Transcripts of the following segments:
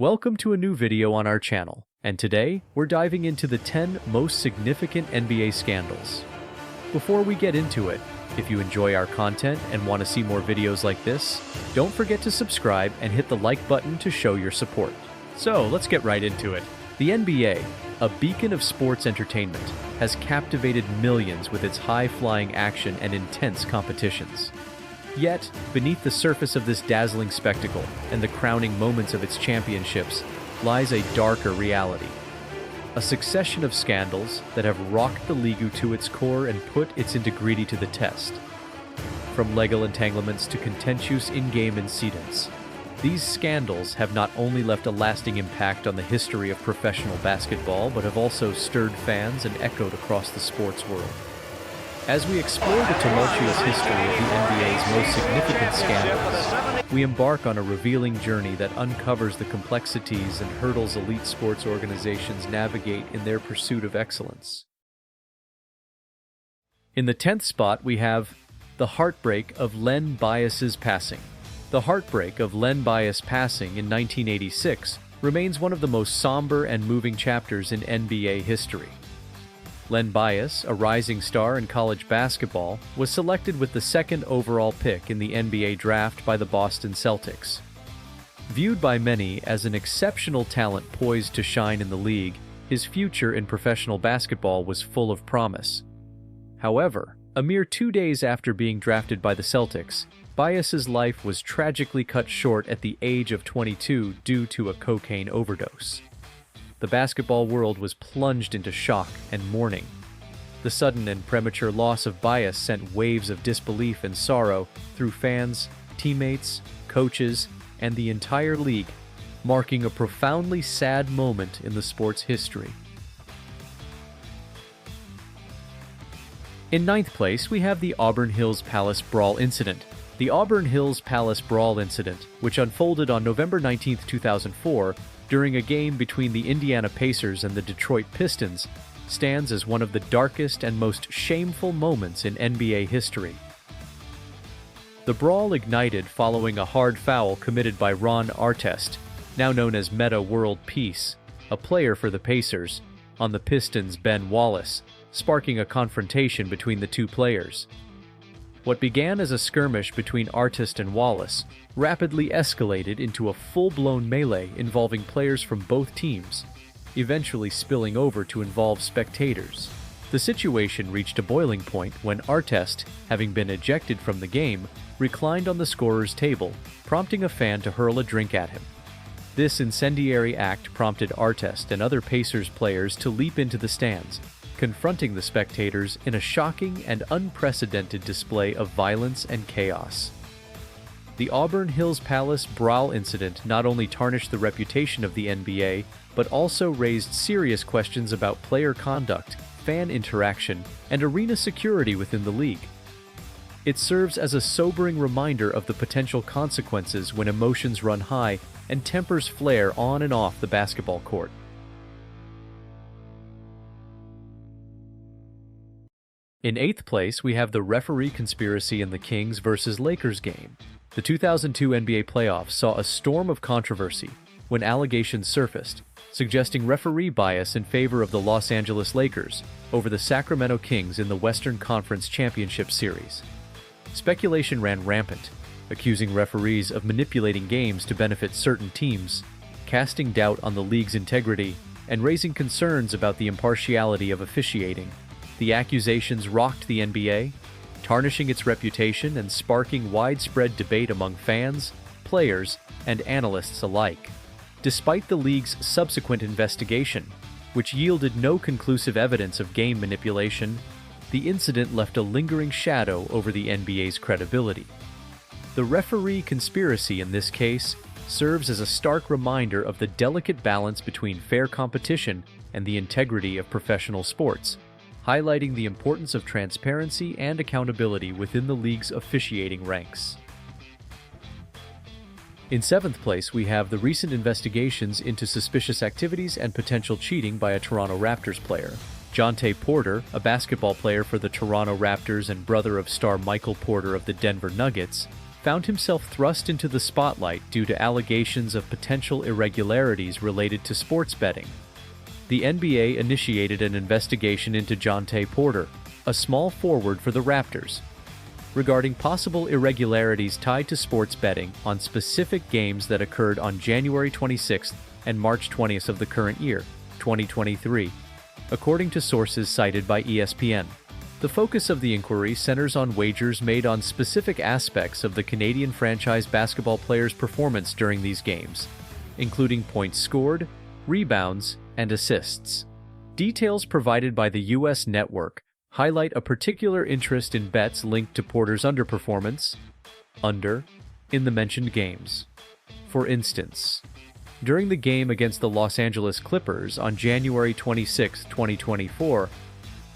Welcome to a new video on our channel, and today we're diving into the 10 most significant NBA scandals. Before we get into it, if you enjoy our content and want to see more videos like this, don't forget to subscribe and hit the like button to show your support. So let's get right into it. The NBA, a beacon of sports entertainment, has captivated millions with its high-flying action and intense competitions. Yet, beneath the surface of this dazzling spectacle and the crowning moments of its championships lies a darker reality. A succession of scandals that have rocked the league to its core and put its integrity to the test. From legal entanglements to contentious in-game incidents, these scandals have not only left a lasting impact on the history of professional basketball, but have also stirred fans and echoed across the sports world. As we explore the tumultuous history of the NBA's most significant scandals, we embark on a revealing journey that uncovers the complexities and hurdles elite sports organizations navigate in their pursuit of excellence. In the 10th spot, we have the heartbreak of Len Bias's passing. The heartbreak of Len Bias passing in 1986 remains one of the most somber and moving chapters in NBA history. Len Bias, a rising star in college basketball, was selected with the second overall pick in the NBA draft by the Boston Celtics. Viewed by many as an exceptional talent poised to shine in the league, his future in professional basketball was full of promise. However, a mere 2 days after being drafted by the Celtics, Bias's life was tragically cut short at the age of 22 due to a cocaine overdose. The basketball world was plunged into shock and mourning. The sudden and premature loss of Bias sent waves of disbelief and sorrow through fans, teammates, coaches, and the entire league, marking a profoundly sad moment in the sport's history. In 9th place, we have the Auburn Hills Palace Brawl incident. The Auburn Hills Palace Brawl incident, which unfolded on November 19, 2004, during a game between the Indiana Pacers and the Detroit Pistons, stands as one of the darkest and most shameful moments in NBA history. The brawl ignited following a hard foul committed by Ron Artest, now known as Meta World Peace, a player for the Pacers, on the Pistons' Ben Wallace, sparking a confrontation between the two players. What began as a skirmish between Artest and Wallace rapidly escalated into a full-blown melee involving players from both teams, eventually spilling over to involve spectators. The situation reached a boiling point when Artest, having been ejected from the game, reclined on the scorer's table, prompting a fan to hurl a drink at him. This incendiary act prompted Artest and other Pacers players to leap into the stands, confronting the spectators in a shocking and unprecedented display of violence and chaos. The Auburn Hills Palace Brawl incident not only tarnished the reputation of the NBA, but also raised serious questions about player conduct, fan interaction, and arena security within the league. It serves as a sobering reminder of the potential consequences when emotions run high and tempers flare on and off the basketball court. In 8th place, we have the referee conspiracy in the Kings vs. Lakers game. The 2002 NBA playoffs saw a storm of controversy when allegations surfaced, suggesting referee bias in favor of the Los Angeles Lakers over the Sacramento Kings in the Western Conference Championship Series. Speculation ran rampant, accusing referees of manipulating games to benefit certain teams, casting doubt on the league's integrity, and raising concerns about the impartiality of officiating. The accusations rocked the NBA, tarnishing its reputation and sparking widespread debate among fans, players, and analysts alike. Despite the league's subsequent investigation, which yielded no conclusive evidence of game manipulation, the incident left a lingering shadow over the NBA's credibility. The referee conspiracy in this case serves as a stark reminder of the delicate balance between fair competition and the integrity of professional sports, highlighting the importance of transparency and accountability within the league's officiating ranks. In 7th place, we have the recent investigations into suspicious activities and potential cheating by a Toronto Raptors player. Jonte Porter, a basketball player for the Toronto Raptors and brother of star Michael Porter of the Denver Nuggets, found himself thrust into the spotlight due to allegations of potential irregularities related to sports betting. The NBA initiated an investigation into Jontay Porter, a small forward for the Raptors, regarding possible irregularities tied to sports betting on specific games that occurred on January 26th and March 20th of the current year, 2023, according to sources cited by ESPN. The focus of the inquiry centers on wagers made on specific aspects of the Canadian franchise basketball players' performance during these games, including points scored, rebounds, and assists. Details provided by the U.S. network highlight a particular interest in bets linked to Porter's underperformance, in the mentioned games. For instance, during the game against the Los Angeles Clippers on January 26, 2024,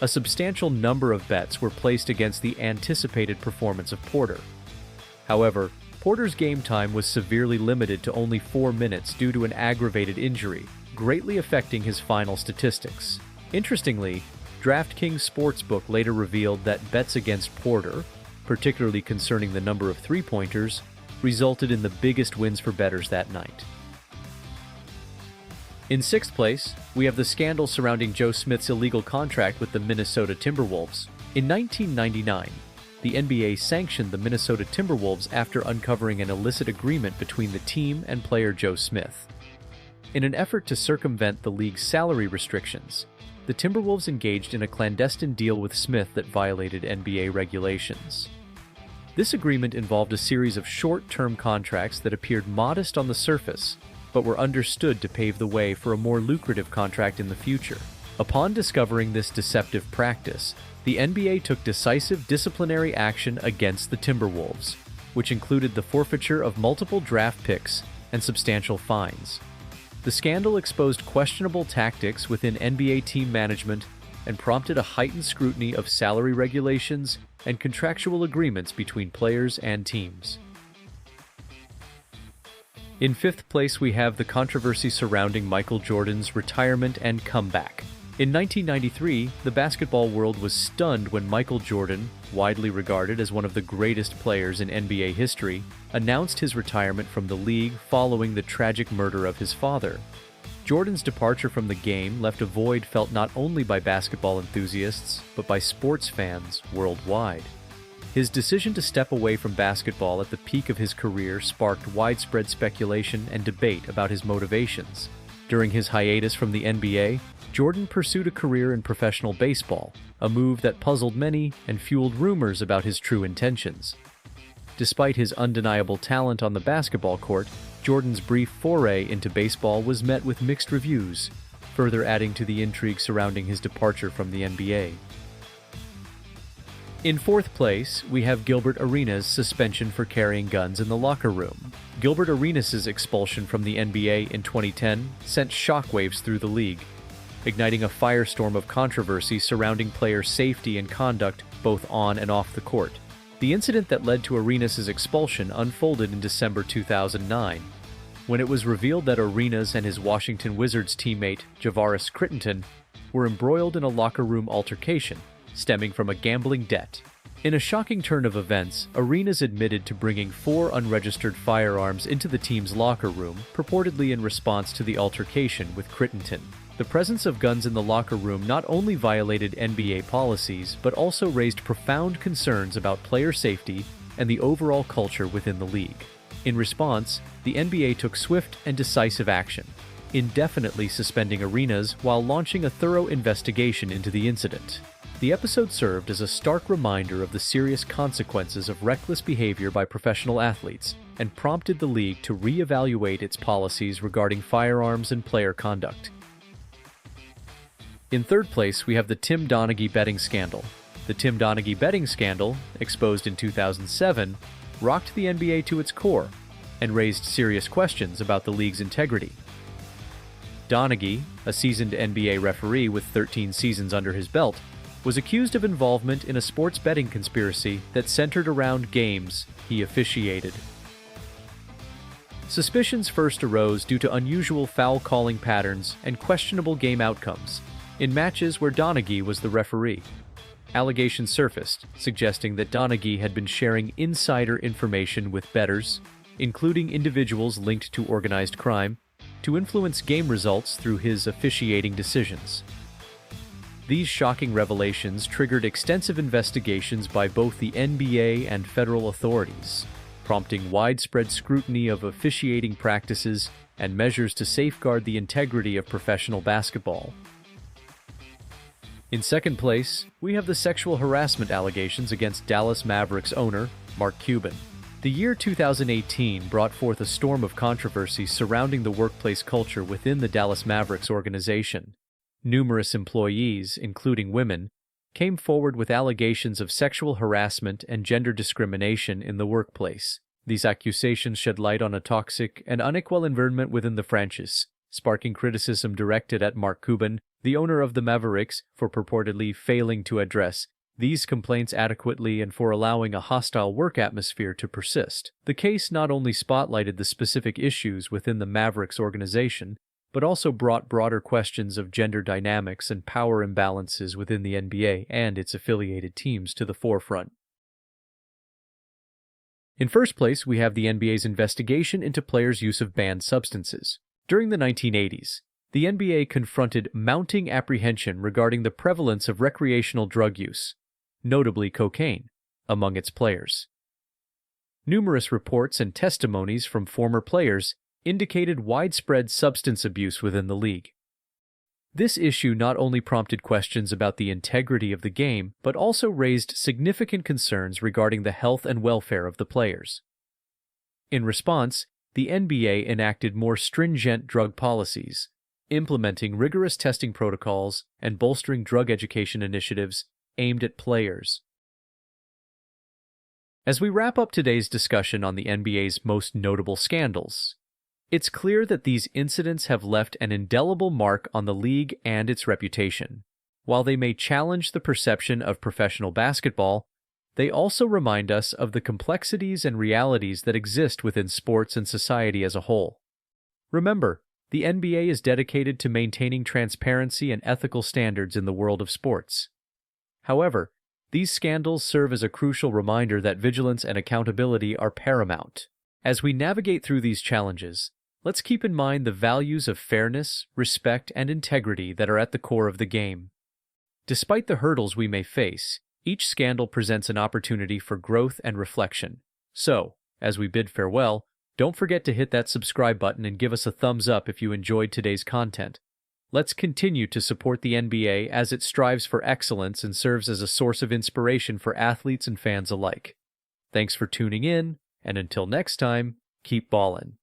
a substantial number of bets were placed against the anticipated performance of Porter. However, Porter's game time was severely limited to only 4 minutes due to an aggravated injury, greatly affecting his final statistics. Interestingly, DraftKings Sportsbook later revealed that bets against Porter, particularly concerning the number of three-pointers, resulted in the biggest wins for bettors that night. In sixth place, we have the scandal surrounding Joe Smith's illegal contract with the Minnesota Timberwolves. In 1999, the NBA sanctioned the Minnesota Timberwolves after uncovering an illicit agreement between the team and player Joe Smith. In an effort to circumvent the league's salary restrictions, the Timberwolves engaged in a clandestine deal with Smith that violated NBA regulations. This agreement involved a series of short-term contracts that appeared modest on the surface, but were understood to pave the way for a more lucrative contract in the future. Upon discovering this deceptive practice, the NBA took decisive disciplinary action against the Timberwolves, which included the forfeiture of multiple draft picks and substantial fines. The scandal exposed questionable tactics within NBA team management and prompted a heightened scrutiny of salary regulations and contractual agreements between players and teams. In fifth place, we have the controversy surrounding Michael Jordan's retirement and comeback. In 1993, the basketball world was stunned when Michael Jordan, widely regarded as one of the greatest players in NBA history, announced his retirement from the league following the tragic murder of his father. Jordan's departure from the game left a void felt not only by basketball enthusiasts, but by sports fans worldwide. His decision to step away from basketball at the peak of his career sparked widespread speculation and debate about his motivations. During his hiatus from the NBA, Jordan pursued a career in professional baseball, a move that puzzled many and fueled rumors about his true intentions. Despite his undeniable talent on the basketball court, Jordan's brief foray into baseball was met with mixed reviews, further adding to the intrigue surrounding his departure from the NBA. In fourth place, we have Gilbert Arenas' suspension for carrying guns in the locker room. Gilbert Arenas' expulsion from the NBA in 2010 sent shockwaves through the league, igniting a firestorm of controversy surrounding player safety and conduct both on and off the court. The incident that led to Arenas' expulsion unfolded in December 2009, when it was revealed that Arenas and his Washington Wizards teammate, Javaris Crittenton, were embroiled in a locker room altercation stemming from a gambling debt. In a shocking turn of events, Arenas admitted to bringing 4 unregistered firearms into the team's locker room, purportedly in response to the altercation with Crittenton. The presence of guns in the locker room not only violated NBA policies, but also raised profound concerns about player safety and the overall culture within the league. In response, the NBA took swift and decisive action, indefinitely suspending Arenas while launching a thorough investigation into the incident. The episode served as a stark reminder of the serious consequences of reckless behavior by professional athletes and prompted the league to reevaluate its policies regarding firearms and player conduct. In third place, we have the Tim Donaghy betting scandal. The Tim Donaghy betting scandal, exposed in 2007, rocked the NBA to its core and raised serious questions about the league's integrity. Donaghy, a seasoned NBA referee with 13 seasons under his belt, was accused of involvement in a sports betting conspiracy that centered around games he officiated. Suspicions first arose due to unusual foul calling patterns and questionable game outcomes in matches where Donaghy was the referee. allegations surfaced, suggesting that Donaghy had been sharing insider information with bettors, including individuals linked to organized crime, to influence game results through his officiating decisions. These shocking revelations triggered extensive investigations by both the NBA and federal authorities, prompting widespread scrutiny of officiating practices and measures to safeguard the integrity of professional basketball. In second place, we have the sexual harassment allegations against Dallas Mavericks owner Mark Cuban. The year 2018 brought forth a storm of controversy surrounding the workplace culture within the Dallas Mavericks organization. Numerous employees, including women, came forward with allegations of sexual harassment and gender discrimination in the workplace. These accusations shed light on a toxic and unequal environment within the franchise, sparking criticism directed at Mark Cuban, the owner of the Mavericks, for purportedly failing to address these complaints adequately and for allowing a hostile work atmosphere to persist. The case not only spotlighted the specific issues within the Mavericks organization, but also brought broader questions of gender dynamics and power imbalances within the NBA and its affiliated teams to the forefront. In first place, we have the NBA's investigation into players' use of banned substances. During the 1980s, the NBA confronted mounting apprehension regarding the prevalence of recreational drug use, notably cocaine, among its players. Numerous reports and testimonies from former players indicated widespread substance abuse within the league. This issue not only prompted questions about the integrity of the game, but also raised significant concerns regarding the health and welfare of the players. In response, the NBA enacted more stringent drug policies, implementing rigorous testing protocols and bolstering drug education initiatives aimed at players. As we wrap up today's discussion on the NBA's most notable scandals, it's clear that these incidents have left an indelible mark on the league and its reputation. While they may challenge the perception of professional basketball, they also remind us of the complexities and realities that exist within sports and society as a whole. Remember, the NBA is dedicated to maintaining transparency and ethical standards in the world of sports. However, these scandals serve as a crucial reminder that vigilance and accountability are paramount. As we navigate through these challenges, let's keep in mind the values of fairness, respect, and integrity that are at the core of the game. Despite the hurdles we may face, each scandal presents an opportunity for growth and reflection. So, as we bid farewell, don't forget to hit that subscribe button and give us a thumbs up if you enjoyed today's content. Let's continue to support the NBA as it strives for excellence and serves as a source of inspiration for athletes and fans alike. Thanks for tuning in, and until next time, keep ballin'.